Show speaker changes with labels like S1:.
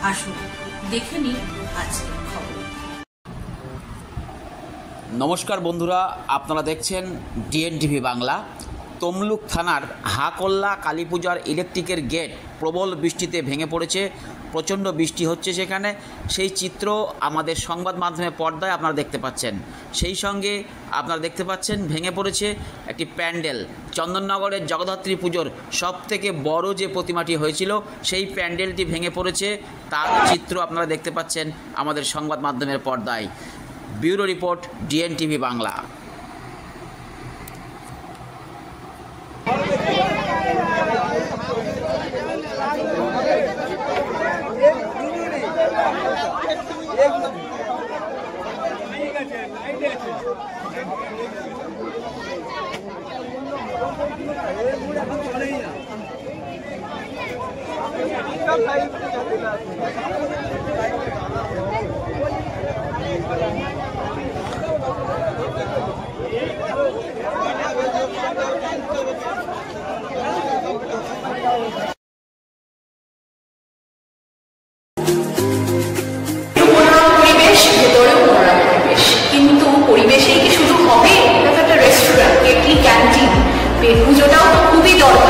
S1: আসুন দেখে নিন আজকের খবর।
S2: নমস্কার বন্ধুরা, আপনারা দেখছেন ডিএনটিভি বাংলা। তমলুক থানার হাকল্লা কালী পূজার ইলেকট্রিকের গেট প্রবল বৃষ্টিতে ভেঙে পড়েছে। প্রচণ্ড বৃষ্টি হচ্ছে সেখানে, সেই চিত্র আমাদের সংবাদ মাধ্যমে পর্দায় আপনারা দেখতে পাচ্ছেন। সেই সঙ্গে আপনারা দেখতে পাচ্ছেন ভেঙে পড়েছে একটি প্যান্ডেল। চন্দননগরের জগদ্ধাত্রী পুজোর সবথেকে বড় যে প্রতিমাটি হয়েছিল সেই প্যান্ডেলটি ভেঙে পড়েছে, তার চিত্র আপনারা দেখতে পাচ্ছেন আমাদের সংবাদ মাধ্যমের পর্দায়। Bureau report, DNTV Bangla.
S3: কিন্তু পরিবেশেই কি শুধু হবে? এটা তো একটা রেস্টুরেন্ট, কেটলি, ক্যান্টিন, পেট পুজোটাও তো খুবই দরকার।